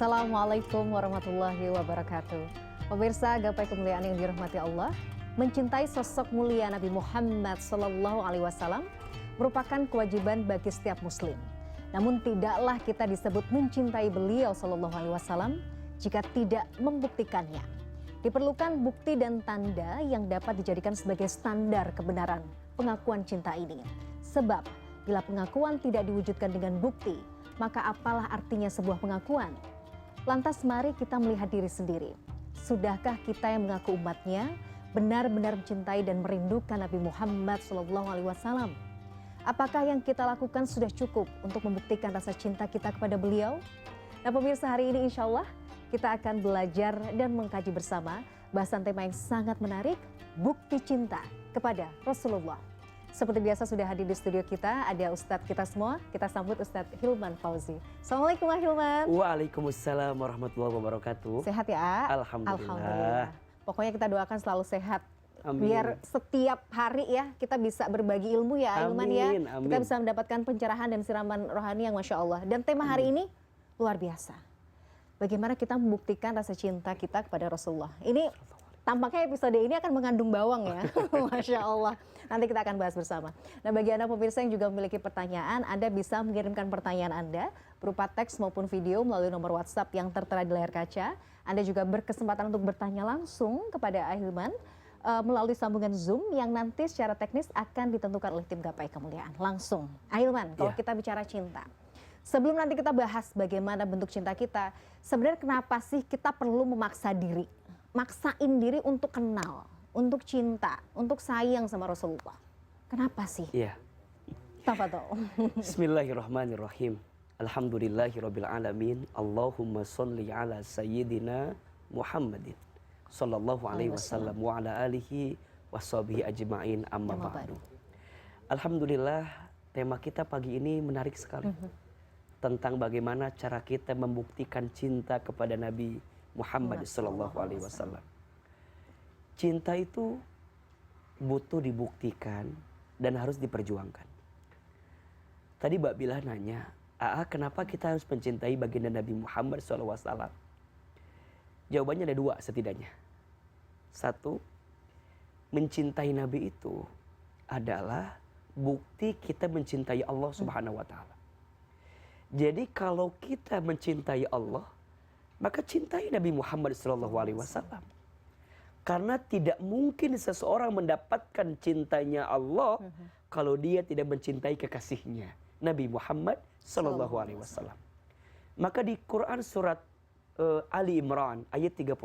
Assalamualaikum warahmatullahi wabarakatuh. Pemirsa gapai kemuliaan yang dirahmati Allah, mencintai sosok mulia Nabi Muhammad SAW merupakan kewajiban bagi setiap muslim. Namun tidaklah kita disebut mencintai beliau SAW jika tidak membuktikannya. Diperlukan bukti dan tanda yang dapat dijadikan sebagai standar kebenaran pengakuan cinta ini. Sebab bila pengakuan tidak diwujudkan dengan bukti, maka apalah artinya sebuah pengakuan? Lantas mari kita melihat diri sendiri. Sudahkah kita yang mengaku umatnya benar-benar mencintai dan merindukan Nabi Muhammad SAW? Apakah yang kita lakukan sudah cukup untuk membuktikan rasa cinta kita kepada beliau? Nah pemirsa, hari ini insya Allah kita akan belajar dan mengkaji bersama bahasan tema yang sangat menarik, bukti cinta kepada Rasulullah. Seperti biasa sudah hadir di studio kita, ada Ustadz kita semua. Kita sambut Ustadz Hilman Fauzi. Assalamualaikum Pak Hilman. Waalaikumsalam warahmatullahi wabarakatuh. Sehat ya? Alhamdulillah. Pokoknya kita doakan selalu sehat. Amin. Biar setiap hari ya kita bisa berbagi ilmu ya Hilman ya. Amin. Kita bisa mendapatkan pencerahan dan siraman rohani yang Masya Allah. Dan tema hari ini luar biasa. Bagaimana kita membuktikan rasa cinta kita kepada Rasulullah. Ini tampaknya episode ini akan mengandung bawang ya. Masya Allah. Nanti kita akan bahas bersama. Nah bagi Anda pemirsa yang juga memiliki pertanyaan, Anda bisa mengirimkan pertanyaan Anda berupa teks maupun video melalui nomor WhatsApp yang tertera di layar kaca. Anda juga berkesempatan untuk bertanya langsung kepada Ahilman melalui sambungan Zoom yang nanti secara teknis akan ditentukan oleh tim Gapai Kemuliaan. Langsung. Ahilman, kalau kita bicara cinta. Sebelum nanti kita bahas bagaimana bentuk cinta kita, sebenarnya kenapa sih kita perlu memaksa diri? Maksain diri untuk kenal, untuk cinta, untuk sayang sama Rasulullah. Kenapa sih? Iya. Tafadhol. Bismillahirrahmanirrahim. Alhamdulillahirabbil alamin. Allahumma sholli ala sayyidina Muhammadin sallallahu alaihi wasallam wa ala alihi washabihi ajmain amma ba'du. Alhamdulillah, tema kita pagi ini menarik sekali. Tentang bagaimana cara kita membuktikan cinta kepada Nabi Muhammad sallallahu alaihi wasallam. Cinta itu butuh dibuktikan dan harus diperjuangkan. Tadi Mbak Bila nanya, kenapa kita harus mencintai baginda Nabi Muhammad sallallahu alaihi wasallam? Jawabannya ada dua setidaknya. Satu, mencintai Nabi itu adalah bukti kita mencintai Allah Subhanahu wa taala. Jadi kalau kita mencintai Allah, maka cintai Nabi Muhammad SAW. Karena tidak mungkin seseorang mendapatkan cintanya Allah kalau dia tidak mencintai kekasihnya, Nabi Muhammad SAW. Maka di Quran surat Ali Imran ayat 31,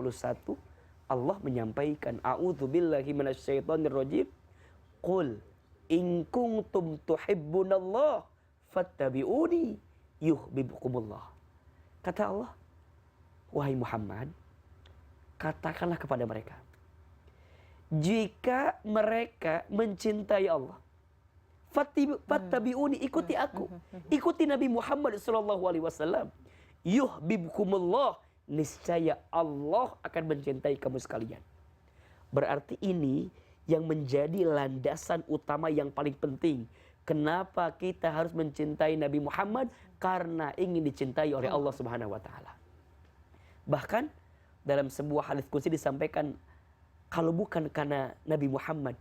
Allah menyampaikan, A'udzubillahi minasyaitonirrajim. Qul in kuntum tuhibbunallah fattabi'uni yuhibbukumullah. Kata Allah, wahai Muhammad, katakanlah kepada mereka, jika mereka mencintai Allah, fattabi'uni, ikuti aku, ikuti Nabi Muhammad SAW, yuhibbukumullah, niscaya Allah akan mencintai kamu sekalian. Berarti ini yang menjadi landasan utama yang paling penting. Kenapa kita harus mencintai Nabi Muhammad? Karena ingin dicintai oleh Allah Subhanahu wa taala. Bahkan dalam sebuah hadits qudsi disampaikan, kalau bukan karena Nabi Muhammad,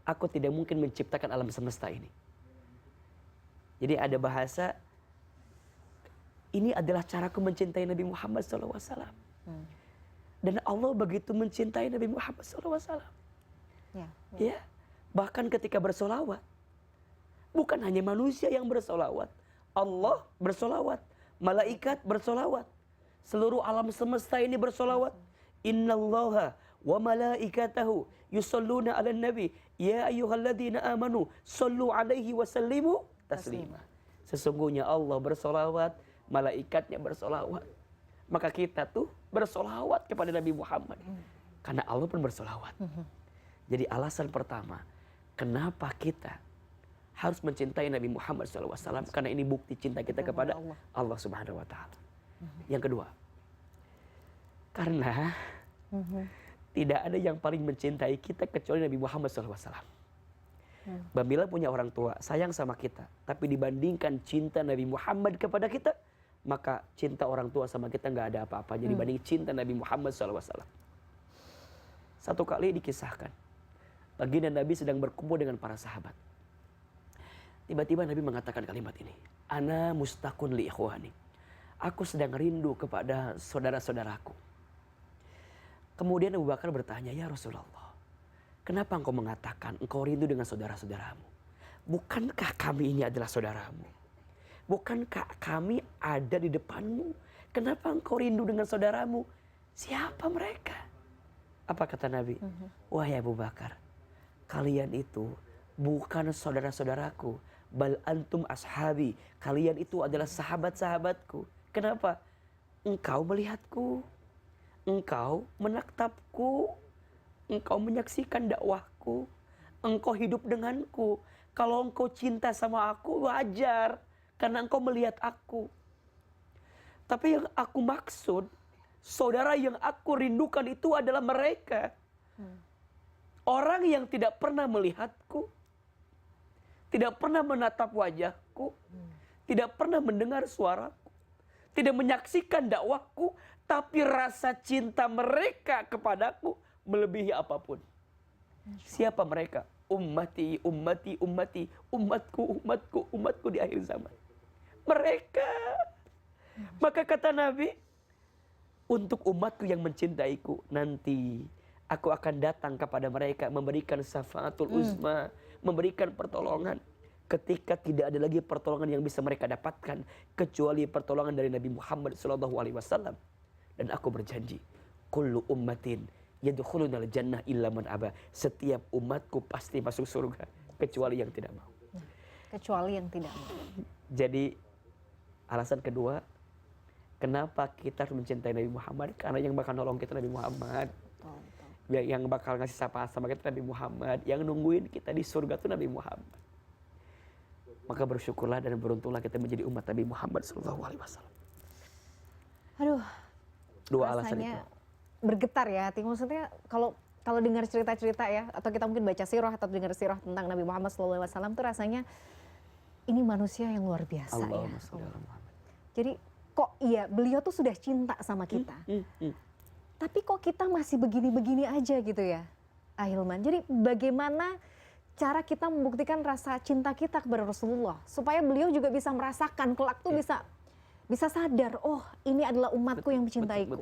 aku tidak mungkin menciptakan alam semesta ini. Jadi ada bahasa, ini adalah caraku mencintai Nabi Muhammad SAW. Dan Allah begitu mencintai Nabi Muhammad SAW. Ya. Bahkan ketika bersolawat, bukan hanya manusia yang bersolawat, Allah bersolawat, malaikat bersolawat, seluruh alam semesta ini bersolawat. Innallaha wa malaikatahu yusholluna 'alan nabi ya ayyuhalladzina amanu shollu 'alaihi wa sallimu taslima. Sesungguhnya Allah bersolawat, malaikatnya bersolawat. Maka kita tuh bersolawat kepada Nabi Muhammad karena Allah pun bersolawat. Jadi alasan pertama kenapa kita harus mencintai Nabi Muhammad SAW, karena ini bukti cinta kita kepada Allah Subhanahu wa taala. Yang kedua, karena tidak ada yang paling mencintai kita kecuali Nabi Muhammad SAW. Mbak Mila punya orang tua sayang sama kita, tapi dibandingkan cinta Nabi Muhammad kepada kita, maka cinta orang tua sama kita nggak ada apa-apanya dibanding cinta Nabi Muhammad SAW. Satu kali dikisahkan, baginda Nabi sedang berkumpul dengan para sahabat. Tiba-tiba Nabi mengatakan kalimat ini, ana mustaqun li ikhwani. Aku sedang rindu kepada saudara-saudaraku. Kemudian Abu Bakar bertanya, ya Rasulullah, kenapa engkau mengatakan engkau rindu dengan saudara-saudaramu? Bukankah kami ini adalah saudaramu? Bukankah kami ada di depanmu? Kenapa engkau rindu dengan saudaramu? Siapa mereka? Apa kata Nabi? Wahai Abu Bakar, kalian itu bukan saudara-saudaraku, bal antum ashabi. Kalian itu adalah sahabat-sahabatku. Kenapa? Engkau melihatku, engkau menatapku, engkau menyaksikan dakwahku, engkau hidup denganku. Kalau engkau cinta sama aku wajar, karena engkau melihat aku. Tapi yang aku maksud, saudara yang aku rindukan itu adalah mereka. Orang yang tidak pernah melihatku, tidak pernah menatap wajahku, tidak pernah mendengar suaraku, tidak menyaksikan dakwahku, tapi rasa cinta mereka kepadaku melebihi apapun. Siapa mereka? Ummati, ummati, ummati, umatku, umatku, umatku di akhir zaman. Mereka. Maka kata Nabi, untuk umatku yang mencintaiku, nanti aku akan datang kepada mereka, memberikan syafaatul uzma, memberikan pertolongan. Ketika tidak ada lagi pertolongan yang bisa mereka dapatkan kecuali pertolongan dari Nabi Muhammad SAW. Dan aku berjanji, kullu ummatin yadkhulunal jannah illa man aba. Setiap umatku pasti masuk surga kecuali yang tidak mau. Kecuali yang tidak mau. Jadi alasan kedua, kenapa kita harus mencintai Nabi Muhammad? Karena yang bakal nolong kita Nabi Muhammad. Yang bakal ngasih syafaat sama kita Nabi Muhammad. Yang nungguin kita di surga itu Nabi Muhammad. Maka bersyukurlah dan beruntunglah kita menjadi umat Nabi Muhammad SAW. Aduh, dua alasan itu bergetar ya hati. Maksudnya kalau dengar cerita-cerita ya, atau kita mungkin baca sirah atau dengar sirah tentang Nabi Muhammad SAW tuh rasanya ini manusia yang luar biasa ya. Jadi kok iya beliau tuh sudah cinta sama kita. Tapi kok kita masih begini-begini aja gitu ya, Ahilman. Jadi bagaimana cara kita membuktikan rasa cinta kita kepada Rasulullah supaya beliau juga bisa merasakan kelak tuh bisa sadar, oh ini adalah umatku yang mencintaiku.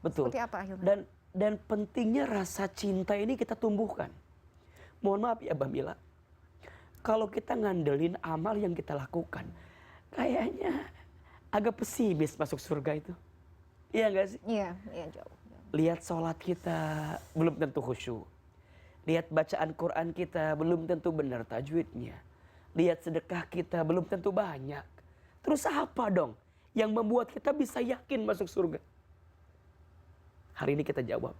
Betul. Seperti apa Ahilman? Dan pentingnya rasa cinta ini kita tumbuhkan. Mohon maaf ya Mbak Mila, kalau kita ngandelin amal yang kita lakukan, kayaknya agak pesimis masuk surga itu. Iya nggak sih? Iya jauh. Lihat sholat kita belum tentu khusyuk. Lihat bacaan Quran kita belum tentu benar tajwidnya. Lihat sedekah kita belum tentu banyak. Terus apa dong yang membuat kita bisa yakin masuk surga? Hari ini kita jawab.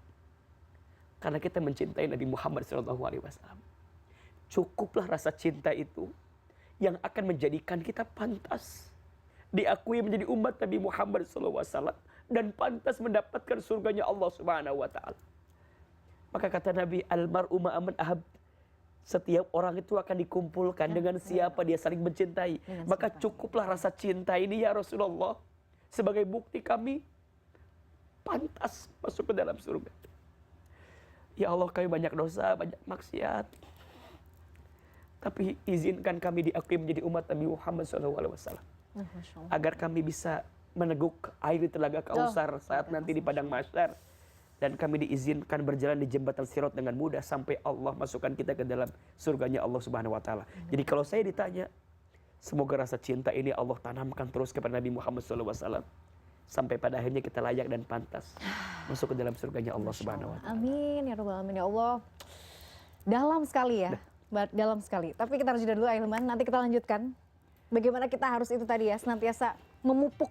Karena kita mencintai Nabi Muhammad SAW. Cukuplah rasa cinta itu yang akan menjadikan kita pantas diakui menjadi umat Nabi Muhammad SAW dan pantas mendapatkan surganya Allah Subhanahu wa taala. Maka kata Nabi, almar'u ma'aman ahab. Setiap orang itu akan dikumpulkan dengan siapa dia saling mencintai. Maka cukuplah rasa cinta ini ya Rasulullah sebagai bukti kami pantas masuk ke dalam surga. Ya Allah, kami banyak dosa, banyak maksiat, tapi izinkan kami diakui menjadi umat Nabi Muhammad SAW. Agar kami bisa meneguk air di telaga Kausar saat nanti di padang mahsyar, dan kami diizinkan berjalan di jembatan Sirat dengan mudah sampai Allah masukkan kita ke dalam surganya Allah Subhanahu wa taala. Jadi kalau saya ditanya, semoga rasa cinta ini Allah tanamkan terus kepada Nabi Muhammad SAW sampai pada akhirnya kita layak dan pantas masuk ke dalam surganya Allah Subhanahu wa taala. Amin ya rabbal alamin ya Allah. Dalam sekali ya. Dalam sekali. Tapi kita harus jeda dulu Ahilman, nanti kita lanjutkan. Bagaimana kita harus itu tadi ya, senantiasa memupuk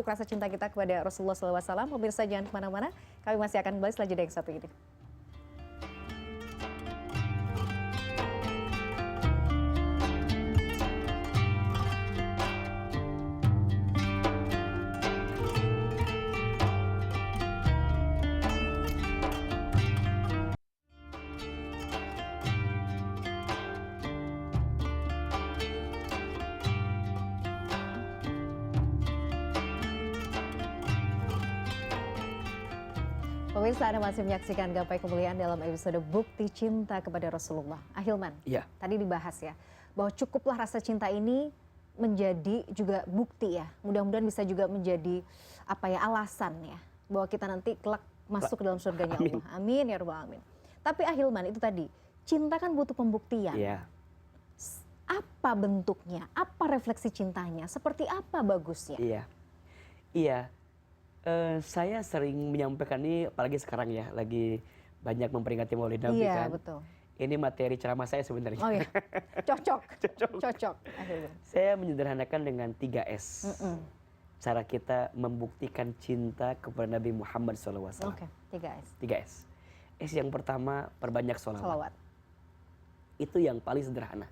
rasa cinta kita kepada Rasulullah SAW. Pemirsa jangan kemana-mana, kami masih akan kembali setelah jeda yang satu ini. Pemirsa, Anda masih menyaksikan Gapai Kemuliaan dalam episode Bukti Cinta kepada Rasulullah. Ahilman, Iya. tadi dibahas ya, bahwa cukuplah rasa cinta ini menjadi juga bukti ya. Mudah-mudahan bisa juga menjadi alasan ya, bahwa kita nanti kelak masuk ke dalam surganya Amin. Allah. Amin ya rabbal alamin. Tapi Ahilman, itu tadi, cinta kan butuh pembuktian. Iya. Apa bentuknya? Apa refleksi cintanya? Seperti apa bagusnya? Iya. Iya. Saya sering menyampaikan ini, apalagi sekarang ya, lagi banyak memperingati Maulid Nabi Iya, kan. betul. Ini materi ceramah saya sebenarnya. Oh iya, cocok. Cocok. Cocok. Ahilman. Saya menyederhanakan dengan 3S. Mm-mm. Cara kita membuktikan cinta kepada Nabi Muhammad SAW. Oke, 3S. 3S. S yang pertama, perbanyak sholawat. Salawat. Itu yang paling sederhana.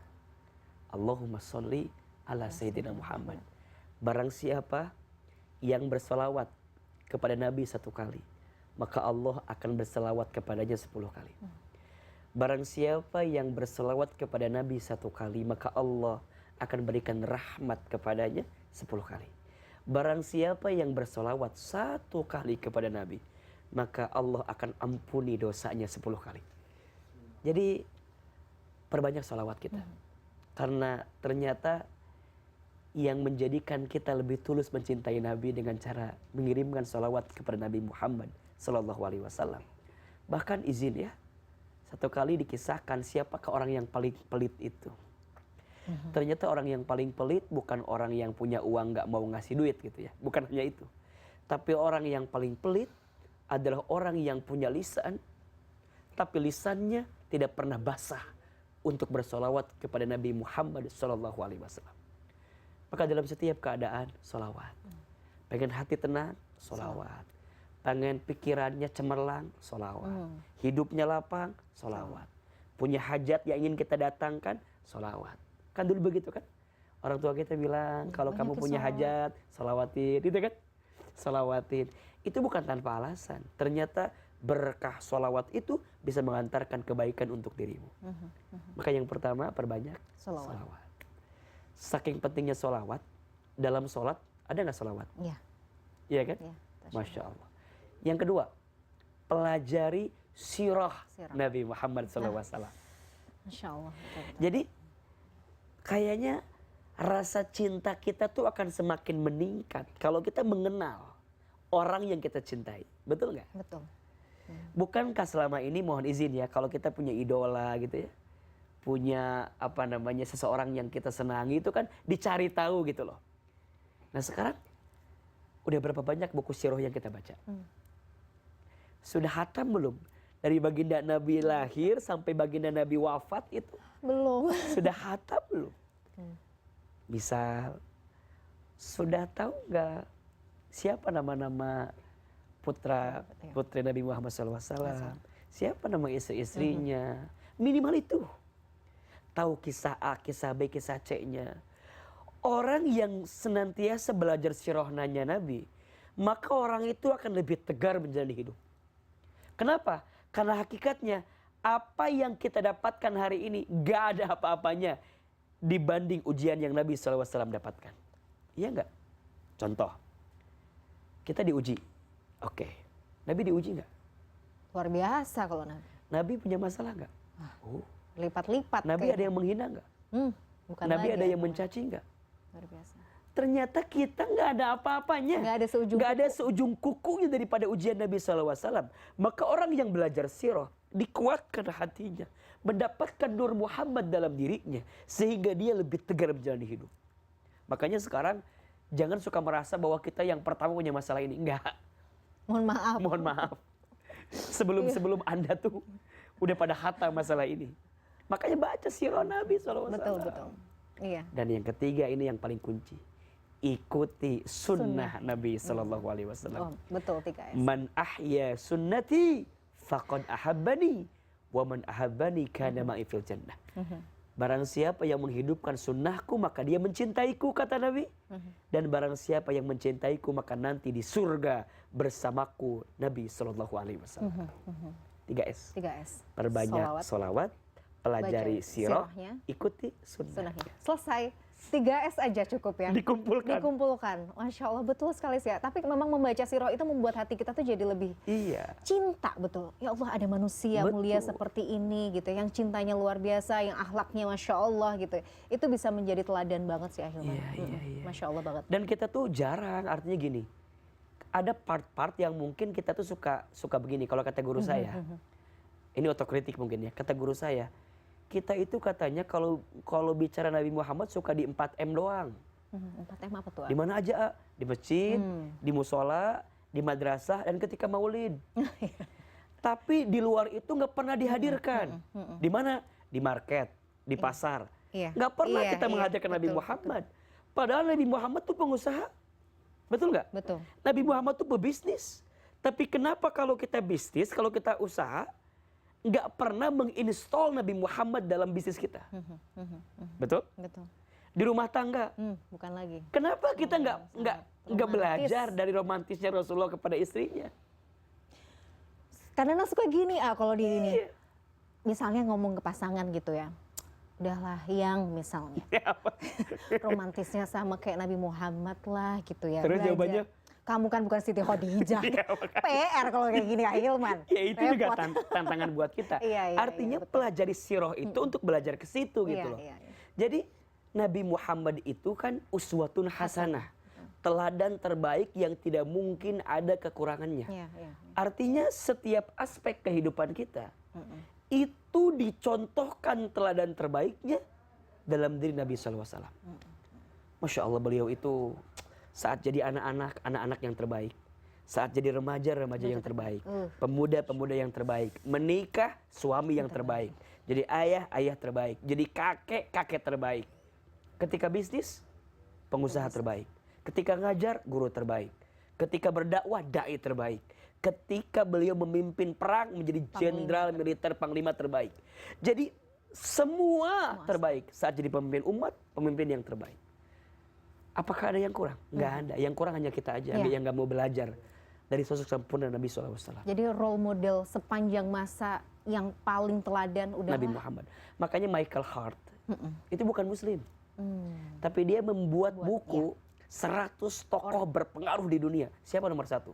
Allahumma sholli ala Sayyidina Muhammad. Barang siapa yang bersolawat kepada Nabi 1 kali, maka Allah akan berselawat kepadanya 10 kali. Barang siapa yang berselawat kepada Nabi 1 kali, maka Allah akan berikan rahmat kepadanya 10 kali. Barang siapa yang bersolawat 1 kali kepada Nabi, maka Allah akan ampuni dosanya 10 kali. Jadi perbanyak solawat kita. Karena ternyata yang menjadikan kita lebih tulus mencintai Nabi dengan cara mengirimkan salawat kepada Nabi Muhammad Sallallahu Alaihi Wasallam. Bahkan izin ya, 1 kali dikisahkan siapakah orang yang paling pelit itu. Ternyata orang yang paling pelit bukan orang yang punya uang gak mau ngasih duit gitu ya, bukan hanya itu. Tapi orang yang paling pelit adalah orang yang punya lisan, tapi lisannya tidak pernah basah untuk bersolawat kepada Nabi Muhammad Sallallahu Alaihi Wasallam. Maka dalam setiap keadaan, solawat. Pengen hati tenang, solawat. Pengen pikirannya cemerlang, solawat. Hidupnya lapang, solawat. Punya hajat yang ingin kita datangkan, solawat. Kan dulu begitu kan? Orang tua kita bilang, kalau kamu punya hajat, solawatin. Gitu kan? Solawatin. Itu bukan tanpa alasan. Ternyata berkah solawat itu bisa mengantarkan kebaikan untuk dirimu. Maka yang pertama, perbanyak solawat. Saking pentingnya solawat, dalam sholat ada nggak solawat? Iya. Iya kan? Ya, Masya Allah. Yang kedua, pelajari sirah Nabi Muhammad SAW. Masya Allah. Betul. Jadi kayaknya rasa cinta kita tuh akan semakin meningkat kalau kita mengenal orang yang kita cintai. Betul nggak? Betul. Bukankah selama ini, mohon izin ya, kalau kita punya idola gitu ya, punya seseorang yang kita senangi, itu kan dicari tahu gitu loh. Nah sekarang udah berapa banyak buku sirah yang kita baca? Sudah hatam belum? Dari baginda Nabi lahir sampai baginda Nabi wafat itu Belum. sudah hatam belum? Misal, sudah tahu nggak siapa nama-nama putri Nabi Muhammad SAW? Siapa nama istri-istrinya? Minimal itu. Tahu kisah A, kisah B, kisah C-nya. Orang yang senantiasa belajar sirahnya Nabi, maka orang itu akan lebih tegar menjalani hidup. Kenapa? Karena hakikatnya apa yang kita dapatkan hari ini gak ada apa-apanya dibanding ujian yang Nabi SAW dapatkan. Iya nggak? Contoh, kita diuji. Oke. Nabi diuji nggak? Luar biasa kalau Nabi. Nabi punya masalah nggak? Lipat-lipat. Nabi ada yang menghina nggak? Bukan Nabi lagi ada yang ya, mencaci nggak? luar biasa. Ternyata kita nggak ada apa-apanya. Nggak ada seujung kukunya daripada ujian Nabi SAW. Maka orang yang belajar sirah, dikuatkan hatinya, mendapatkan nur Muhammad dalam dirinya, sehingga dia lebih tegar menjalani hidup. Makanya sekarang jangan suka merasa bahwa kita yang pertama punya masalah ini. Enggak. Mohon maaf. Sebelum Anda tuh udah pada hatam masalah ini. Makanya baca sirah Nabi SAW. Betul. Iya. Dan yang ketiga ini yang paling kunci. Ikuti sunnah Nabi SAW. Betul, 3S. Man ahya sunnati faqad ahabbani wa man ahabbani kana ma'i fil jannah. Barang siapa yang menghidupkan sunnahku maka dia mencintaiku, kata Nabi. Dan barang siapa yang mencintaiku maka nanti di surga bersamaku, Nabi SAW. 3S. Perbanyak solawat, pelajari sirah, ikuti sunnahnya. Selesai. 3S aja cukup ya. Dikumpulkan. Dikumpulkan. Masya Allah, betul sekali sih ya. Tapi memang membaca sirah itu membuat hati kita tuh jadi lebih Iya. cinta, betul. Ya Allah, ada manusia Betul. mulia seperti ini gitu, yang cintanya luar biasa, yang akhlaknya Masya Allah gitu. Itu bisa menjadi teladan banget sih Ahilman. Iya. Masya Allah banget. Dan kita tuh jarang, artinya gini, ada part-part yang mungkin kita tuh suka begini. Kalau kata guru saya, ini otokritik mungkin ya, kata guru saya, kita itu katanya kalau bicara Nabi Muhammad suka di 4M doang. 4M apa tuh? Di mana aja? Di masjid, di musola, di madrasah, dan ketika maulid. Tapi di luar itu nggak pernah dihadirkan. Di mana? Di market, di pasar. Nggak pernah kita menghadirkan Nabi Muhammad. Padahal Nabi Muhammad tuh pengusaha. Betul nggak? Betul. Nabi Muhammad tuh pebisnis. Tapi kenapa kalau kita bisnis, kalau kita usaha, nggak pernah menginstall Nabi Muhammad dalam bisnis kita? Betul? Betul. Di rumah tangga. Bukan lagi. Kenapa kita nggak belajar dari romantisnya Rasulullah kepada istrinya? Karena suka gini kalau di ini. Misalnya ngomong ke pasangan gitu ya. Udahlah yang misalnya. Romantisnya sama kayak Nabi Muhammad lah gitu ya. Terus jawabannya? Kamu kan bukan Siti Khadijah. PR kalau kayak gini Ahilman. Ya itu juga tantangan buat kita. Artinya pelajari sirah itu untuk belajar ke situ gitu loh. Jadi Nabi Muhammad itu kan uswatun hasanah. Teladan terbaik yang tidak mungkin ada kekurangannya. Artinya setiap aspek kehidupan kita itu dicontohkan teladan terbaiknya dalam diri Nabi SAW. Masya Allah, beliau itu saat jadi anak-anak yang terbaik, saat jadi remaja yang terbaik, pemuda yang terbaik, menikah suami yang terbaik, jadi ayah terbaik, jadi kakek terbaik, ketika bisnis pengusaha terbaik, ketika ngajar guru terbaik, ketika berdakwah dai terbaik, ketika beliau memimpin perang menjadi jenderal militer panglima terbaik. Jadi semua terbaik saat jadi pemimpin umat, pemimpin yang terbaik. Apakah ada yang kurang? Nggak ada. Yang kurang hanya kita aja, yang nggak mau belajar dari sosok sempurna Nabi SAW. Jadi role model sepanjang masa yang paling teladan udah Nabi Muhammad. Makanya Michael Hart itu bukan Muslim, tapi dia membuat buku 100 tokoh berpengaruh di dunia. Siapa nomor 1?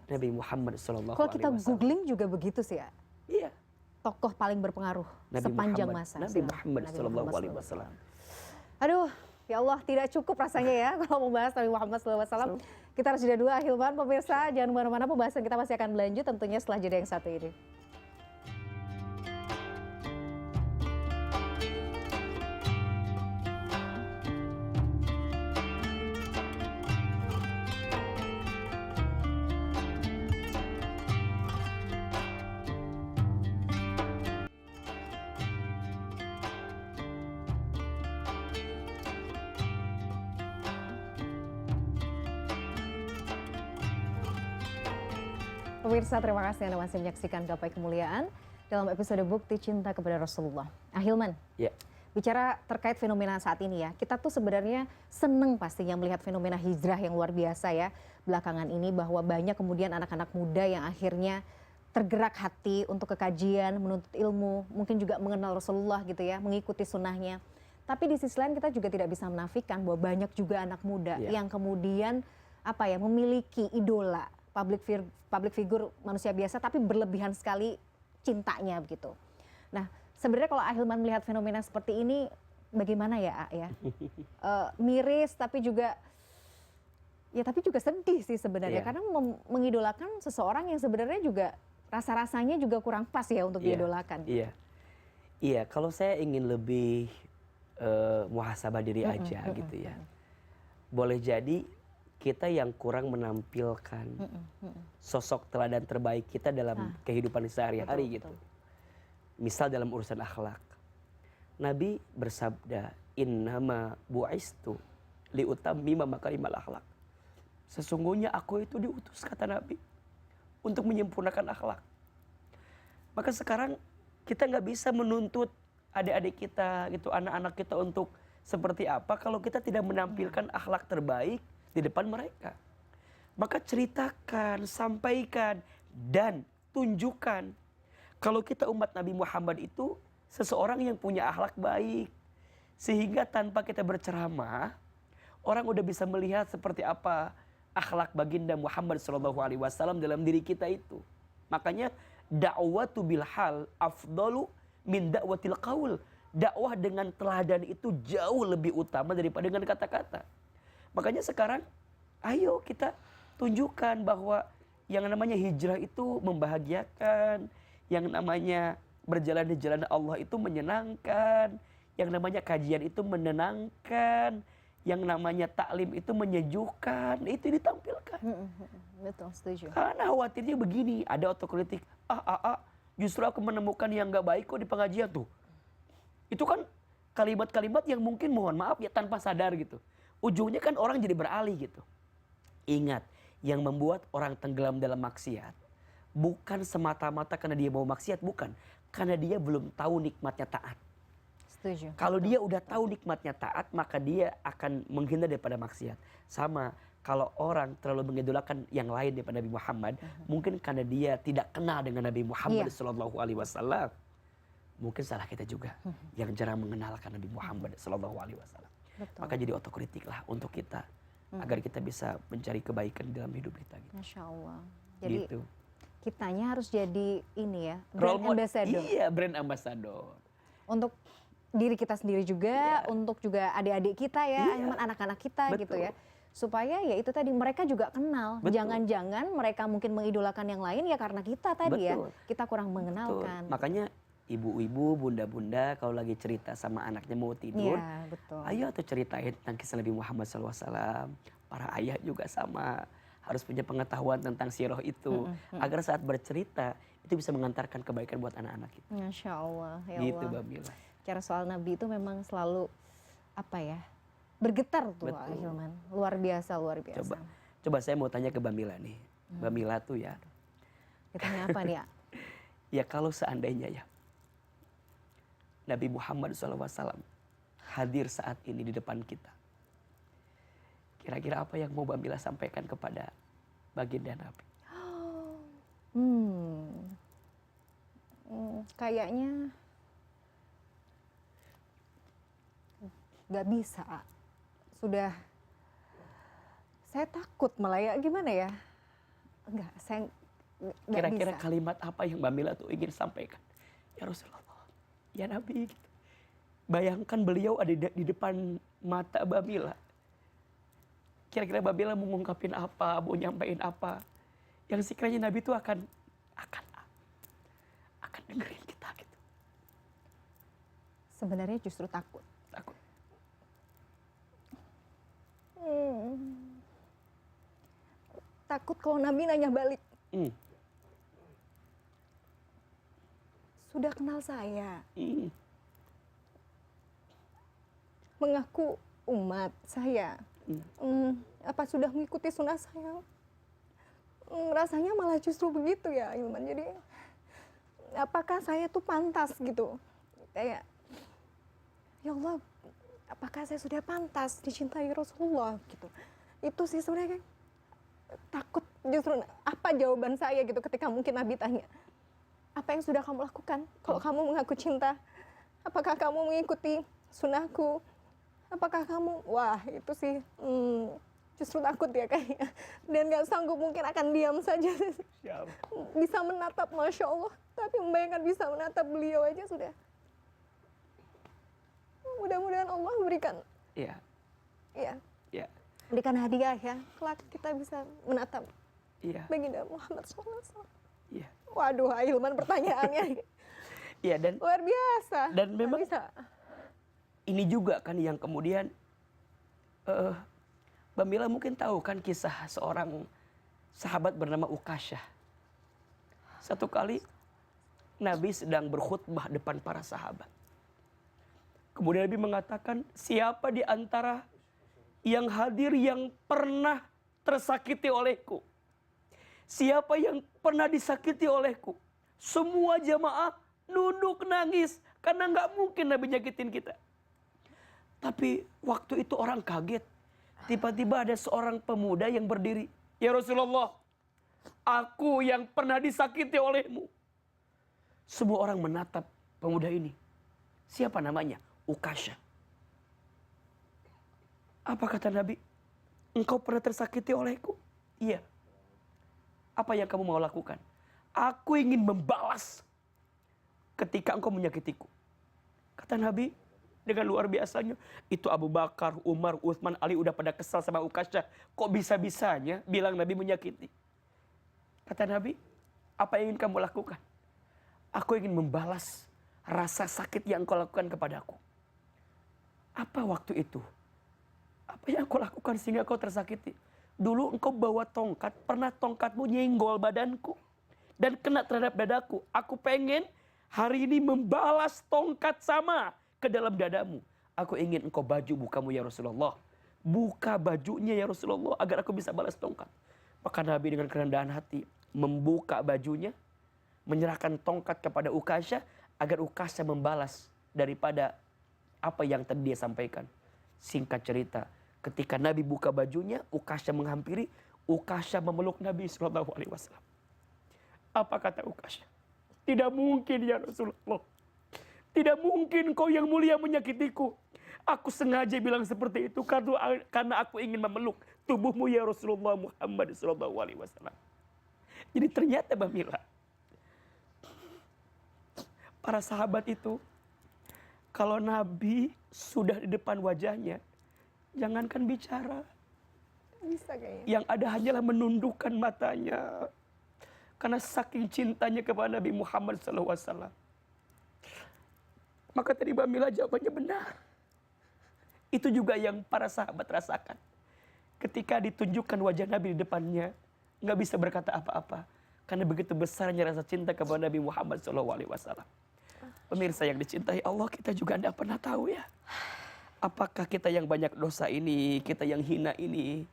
Nabi Muhammad SAW. Kalau kita googling juga begitu sih ya. Iya. Tokoh paling berpengaruh sepanjang masa. Nabi Muhammad SAW. Aduh. Ya Allah, tidak cukup rasanya ya kalau membahas Nabi Muhammad SAW. Kita harus jeda dulu, Ahilman. Pemirsa, jangan kemana-mana, pembahasan kita masih akan berlanjut tentunya setelah jeda yang satu ini. Pemirsa, terima kasih Anda masih menyaksikan Gapai Kemuliaan dalam episode Bukti Cinta Kepada Rasulullah. Ahilman, bicara terkait fenomena saat ini ya, kita tuh sebenarnya seneng pastinya melihat fenomena hijrah yang luar biasa ya belakangan ini, bahwa banyak kemudian anak-anak muda yang akhirnya tergerak hati untuk kekajian, menuntut ilmu, mungkin juga mengenal Rasulullah gitu ya, mengikuti sunnahnya. Tapi di sisi lain kita juga tidak bisa menafikan bahwa banyak juga anak muda yang kemudian memiliki idola, public figure manusia biasa tapi berlebihan sekali cintanya begitu. Nah, sebenarnya kalau Ahilman melihat fenomena seperti ini bagaimana ya, miris tapi juga sedih sih sebenarnya karena mengidolakan seseorang yang sebenarnya juga rasa-rasanya juga kurang pas ya untuk diidolakan. Iya, kalau saya ingin lebih muhasabah diri aja gitu ya. Boleh jadi kita yang kurang menampilkan sosok teladan terbaik kita dalam kehidupan sehari-hari gitu. Misal dalam urusan akhlak. Nabi bersabda, "Innama bu'istu liutammima makarimal akhlak." Sesungguhnya aku itu diutus, kata Nabi, untuk menyempurnakan akhlak. Maka sekarang kita nggak bisa menuntut adik-adik kita gitu, anak-anak kita untuk seperti apa kalau kita tidak menampilkan akhlak terbaik di depan mereka. Maka ceritakan, sampaikan, dan tunjukkan kalau kita umat Nabi Muhammad itu seseorang yang punya akhlak baik, Sehingga tanpa kita berceramah, orang udah bisa melihat seperti apa akhlak baginda Muhammad SAW dalam diri kita itu. Makanya dakwatu bil hal afdalu min dakwatil qaul. Dakwah dengan teladan itu jauh lebih utama daripada dengan kata-kata. Makanya sekarang ayo kita tunjukkan bahwa yang namanya hijrah itu membahagiakan, yang namanya berjalan di jalan Allah itu menyenangkan, yang namanya kajian itu menenangkan, yang namanya taklim itu menyejukkan, itu ditampilkan. Betul, setuju. Karena khawatirnya begini, ada otokritik, justru aku menemukan yang gak baik kok di pengajian tuh. Itu kan kalimat-kalimat yang mungkin mohon maaf ya tanpa sadar gitu. Ujungnya kan orang jadi beralih gitu. Ingat, yang membuat orang tenggelam dalam maksiat bukan semata-mata karena dia mau maksiat, bukan. Karena dia belum tahu nikmatnya taat. Setuju. Kalau dia udah tahu nikmatnya taat, maka dia akan menghindar daripada maksiat. Sama, kalau orang terlalu mengidolakan yang lain daripada Nabi Muhammad, mungkin karena dia tidak kenal dengan Nabi Muhammad SAW. Mungkin salah kita juga yang jarang mengenalkan Nabi Muhammad SAW. Maka jadi otokritik lah untuk kita, agar kita bisa mencari kebaikan dalam hidup kita. Gitu. Masya Allah. Jadi gitu. kitanya harus jadi ini ya, brand ambassador. Iya, brand ambassador. Untuk diri kita sendiri juga, untuk juga adik-adik kita ya, anak-anak kita. Betul. Gitu ya. Supaya ya itu tadi mereka juga kenal. Jangan-jangan mereka mungkin mengidolakan yang lain ya karena kita tadi Betul. ya. Kita kurang mengenalkan. Betul. Makanya ibu-ibu, bunda-bunda kalau lagi cerita sama anaknya mau tidur, betul. ayo tuh ceritain tentang kisah Nabi Muhammad SAW. Para ayah juga sama, harus punya pengetahuan tentang sirah itu. Agar saat bercerita, itu bisa mengantarkan kebaikan buat anak-anak kita. Masya Allah. Ya gitu Allah. Mbak Mila. Cara soal Nabi itu memang selalu apa ya, bergetar tuh Hilman. Luar biasa, luar biasa. Coba saya mau tanya ke Mbak Mila nih. Mbak Mila tuh ya. Ditanya apa nih ya? Ya kalau seandainya ya, Nabi Muhammad SAW hadir saat ini di depan kita. Kira-kira apa yang mau Mbak Mila sampaikan kepada baginda Nabi? Kayaknya gak bisa. Sudah, saya takut malah ya, gimana ya? Enggak, saya gak Kira-kira bisa. kalimat apa yang Mbak Mila tuh ingin sampaikan? Ya Rasulullah, ya Nabi gitu. Bayangkan beliau ada di depan mata Mbak Mila. Kira-kira Mbak Mila mau ngungkapin apa, mau nyampein apa, yang sekiranya Nabi itu akan dengerin kita gitu. Sebenarnya justru takut. Takut. Takut kalau Nabi nanya balik. Sudah kenal saya. Mengaku umat saya. Apa sudah mengikuti sunnah saya? Rasanya malah justru begitu ya Hilman. Jadi apakah saya tuh pantas gitu? Kayak ya Allah, apakah saya sudah pantas dicintai Rasulullah gitu? Itu sih sebenarnya takut justru apa jawaban saya gitu ketika mungkin Nabi tanya, apa yang sudah kamu lakukan? Kalau kamu mengaku cinta, apakah kamu mengikuti sunnahku? Apakah kamu, wah itu sih justru takut ya kayaknya. Dan gak sanggup, mungkin akan diam saja. Bisa menatap, Masya Allah. Tapi membayangkan bisa menatap beliau aja sudah. Mudah-mudahan Allah berikan. Iya. Berikan hadiah ya. Kelak kita bisa menatap baginda Muhammad SAW. Iya. Waduh, Hilman pertanyaannya. Iya, dan luar biasa. Dan memang ini juga kan yang kemudian Mbak Mila mungkin tahu kan kisah seorang sahabat bernama Ukasyah. Satu kali Nabi sedang berkhutbah depan para sahabat. Kemudian Nabi mengatakan, siapa di antara yang hadir yang pernah tersakiti olehku? Siapa yang pernah disakiti olehku? Semua jamaah nunduk nangis karena nggak mungkin Nabi nyakitin kita. Tapi waktu itu orang kaget. Tiba-tiba ada seorang pemuda yang berdiri. Ya Rasulullah, aku yang pernah disakiti olehmu. Semua orang menatap pemuda ini. Siapa namanya? Ukasyah. Apa kata Nabi? Engkau pernah tersakiti olehku? Iya. Apa yang kamu mau lakukan? Aku ingin membalas ketika engkau menyakitiku. Kata Nabi dengan luar biasanya, itu Abu Bakar, Umar, Utsman, Ali udah pada kesal sama Ukasyah. Kok bisa-bisanya bilang Nabi menyakiti? Kata Nabi, apa yang ingin kamu lakukan? Aku ingin membalas rasa sakit yang engkau lakukan kepadaku. Apa waktu itu? Apa yang kau lakukan sehingga kau tersakiti? Dulu engkau bawa tongkat, pernah tongkatmu nyenggol badanku dan kena terhadap dadaku. Aku pengen hari ini membalas tongkat sama ke dalam dadamu. Aku ingin engkau baju bukamu ya Rasulullah. Buka bajunya ya Rasulullah agar aku bisa balas tongkat. Maka Nabi dengan kerendahan hati membuka bajunya, menyerahkan tongkat kepada Ukasyah agar Ukasyah membalas daripada apa yang tadi dia sampaikan. Singkat cerita, ketika Nabi buka bajunya, Ukasyah menghampiri, Ukasyah memeluk Nabi SAW. Apa kata Ukasyah? Tidak mungkin ya Rasulullah. Tidak mungkin kau yang mulia menyakitiku. Aku sengaja bilang seperti itu karena aku ingin memeluk tubuhmu ya Rasulullah Muhammad SAW. Jadi ternyata Mbak Mila, para sahabat itu, kalau Nabi sudah di depan wajahnya, jangankan bicara. Bisa kayaknya. Yang ada hanyalah menundukkan matanya. Karena saking cintanya kepada Nabi Muhammad SAW. Maka tadi Mbak Mila jawabannya benar. Itu juga yang para sahabat rasakan. Ketika ditunjukkan wajah Nabi di depannya, nggak bisa berkata apa-apa. Karena begitu besarnya rasa cinta kepada Nabi Muhammad SAW. Pemirsa yang dicintai Allah, kita juga tidak pernah tahu ya. Apakah kita yang banyak dosa ini, kita yang hina ini,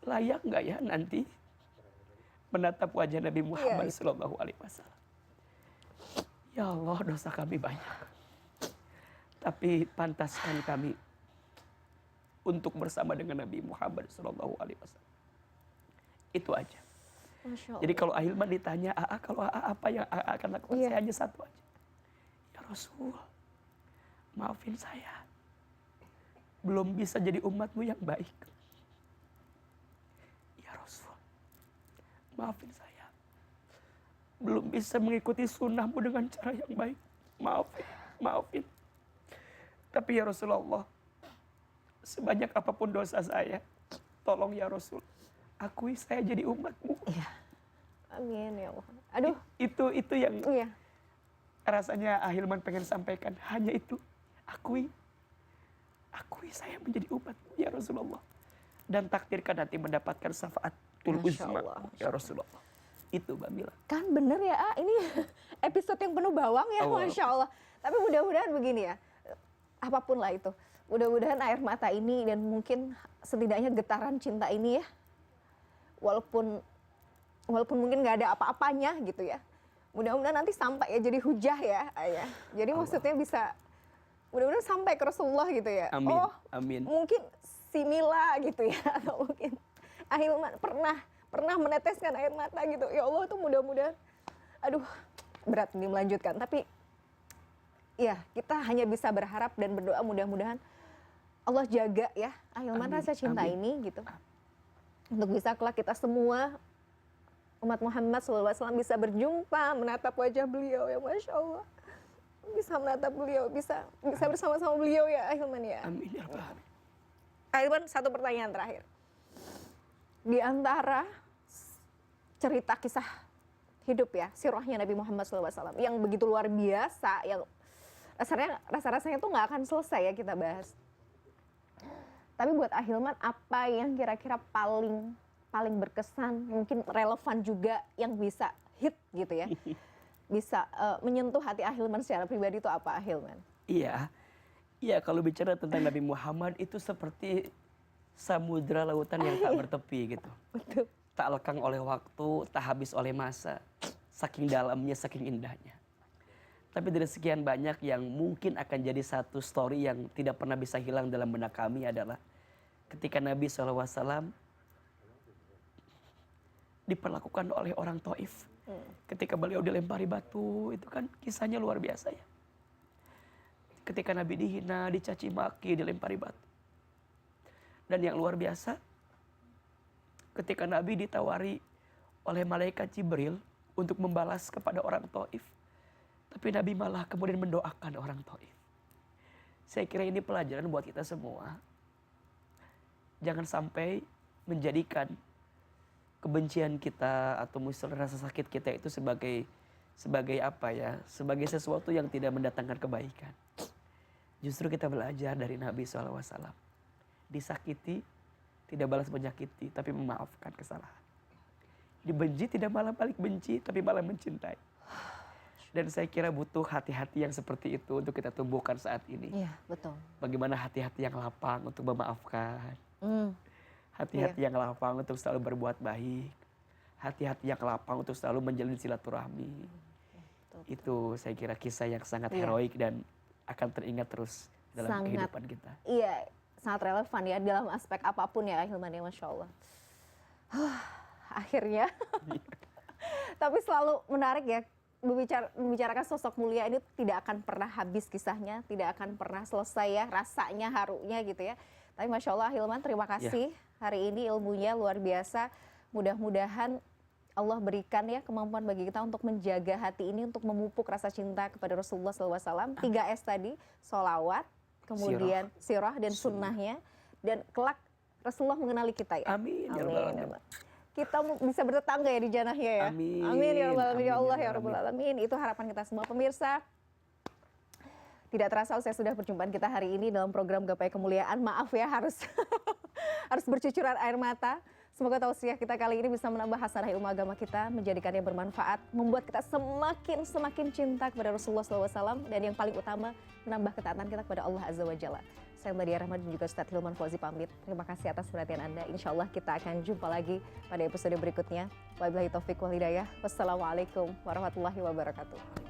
layak nggak ya nanti menatap wajah Nabi Muhammad SAW? Ya Allah, dosa kami banyak. Tapi pantaskan kami untuk bersama dengan Nabi Muhammad SAW. Itu aja. Jadi kalau Ahilman ditanya, kalau apa yang akan lakukan, saya hanya satu aja. Ya Rasul, maafin saya. Belum bisa jadi umatmu yang baik. Ya Rasul, maafin saya. Belum bisa mengikuti sunnahmu dengan cara yang baik. Maafin. Tapi ya Rasulullah, sebanyak apapun dosa saya, tolong ya Rasul, akui saya jadi umatmu. Iya. Amin ya Allah. Aduh. Itu yang rasanya Ahilman pengen sampaikan. Hanya itu. Akui saya menjadi umatmu ya Rasulullah. Dan takdirkan nanti mendapatkan syafaatul uzma ya Rasulullah. Itu Mbak Mila. Kan bener ya, ini episode yang penuh bawang ya, Masya Allah. Tapi mudah-mudahan begini ya, apapun lah itu. Mudah-mudahan air mata ini dan mungkin setidaknya getaran cinta ini ya, walaupun mungkin nggak ada apa-apanya gitu ya, mudah-mudahan nanti sampai ya jadi hujah ya ayah. Jadi Allah. Maksudnya bisa mudah-mudahan sampai ke Rasulullah gitu ya. Amin. Amin. Mungkin si Mila gitu ya, atau mungkin Ahilman pernah meneteskan air mata gitu. Ya Allah, itu mudah-mudahan, aduh berat ini melanjutkan. Tapi ya kita hanya bisa berharap dan berdoa mudah-mudahan Allah jaga ya Ahilman rasa cinta ini gitu. Untuk bisa kelak kita semua umat Muhammad SAW bisa berjumpa, menatap wajah beliau ya, Masya Allah. Bisa menatap beliau, bisa bersama-sama beliau ya Ahilman ya. Amin ya Rabbal Alamin. Ahilman, satu pertanyaan terakhir. Di antara cerita kisah hidup ya, sirahnya Nabi Muhammad SAW yang begitu luar biasa, yang rasa-rasanya tuh nggak akan selesai ya kita bahas. Tapi buat Ahilman, apa yang kira-kira paling berkesan, mungkin relevan juga, yang bisa hit gitu ya, bisa menyentuh hati Ahilman secara pribadi, itu apa Ahilman? Iya, kalau bicara tentang Nabi Muhammad itu seperti samudra lautan yang tak bertepi gitu. Betul. Tak lekang oleh waktu, tak habis oleh masa. Saking dalamnya, saking indahnya. Tapi dari sekian banyak yang mungkin akan jadi satu story yang tidak pernah bisa hilang dalam benak kami adalah ketika Nabi SAW diperlakukan oleh orang Taif. Ketika beliau dilempari batu, itu kan kisahnya luar biasa ya. Ketika Nabi dihina, dicaci maki, dilempari batu. Dan yang luar biasa, ketika Nabi ditawari oleh malaikat Jibril untuk membalas kepada orang Taif, tapi Nabi malah kemudian mendoakan orang Taif. Saya kira ini pelajaran buat kita semua. Jangan sampai menjadikan kebencian kita atau misalnya rasa sakit kita itu sebagai apa ya? Sebagai sesuatu yang tidak mendatangkan kebaikan. Justru kita belajar dari Nabi SAW. Disakiti, tidak balas menyakiti, tapi memaafkan kesalahan. Dibenci, tidak malah balik benci, tapi malah mencintai. Dan saya kira butuh hati-hati yang seperti itu untuk kita tumbuhkan saat ini. Iya, betul. Bagaimana hati-hati yang lapang untuk memaafkan. Hati-hati yang lapang untuk selalu berbuat baik. Hati-hati yang lapang untuk selalu menjalin silaturahmi. Betul. Itu saya kira kisah yang sangat heroik dan akan teringat terus dalam kehidupan kita. Iya, sangat relevan ya dalam aspek apapun ya Hilman ya, Masya Allah. Akhirnya. Tapi selalu menarik ya, membicarakan sosok mulia ini tidak akan pernah habis kisahnya, tidak akan pernah selesai ya, rasanya, harunya gitu ya. Tapi Masya Allah Hilman, terima kasih hari ini ilmunya luar biasa. Mudah-mudahan Allah berikan ya kemampuan bagi kita untuk menjaga hati ini, untuk memupuk rasa cinta kepada Rasulullah SAW. 3S tadi, sholawat, kemudian sirah dan sunnahnya. Dan kelak Rasulullah mengenali kita ya. Amin. Amin. Kita bisa bertetangga ya di jannahnya ya. Amin. Amin ya Rabbal Alamin. Ya Allah ya Rabbal Alamin. Itu harapan kita semua pemirsa. Tidak terasa saya sudah perjumpaan kita hari ini dalam program Gapai Kemuliaan. Maaf ya harus harus bercucuran air mata. Semoga tausiah kita kali ini bisa menambah hasanah ilmu agama kita, menjadikannya bermanfaat, membuat kita semakin cinta kepada Rasulullah SAW, dan yang paling utama menambah ketaatan kita kepada Allah Azza wa Jalla. Saya Mladia Rahma dan juga Ustadz Hilman Fauzi pamit. Terima kasih atas perhatian Anda. Insya Allah kita akan jumpa lagi pada episode berikutnya. Wabillahi taufiq wal hidayah. Wassalamualaikum warahmatullahi wabarakatuh.